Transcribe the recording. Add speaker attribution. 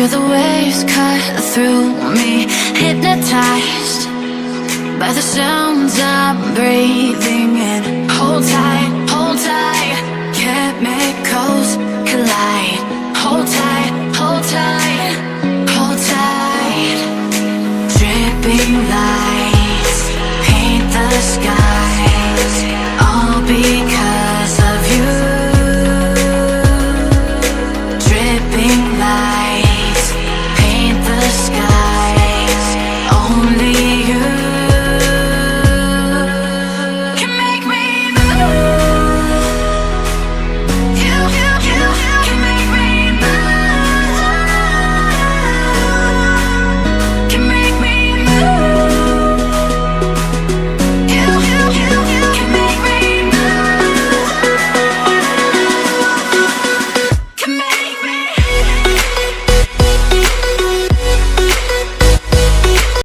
Speaker 1: Hear the waves cut through me, hypnotized by the sounds I'm breathing in. Hold tight, hold tight. Chemicals collide. Hold tight, hold tight, hold tight. Dripping lights paint the skies, all because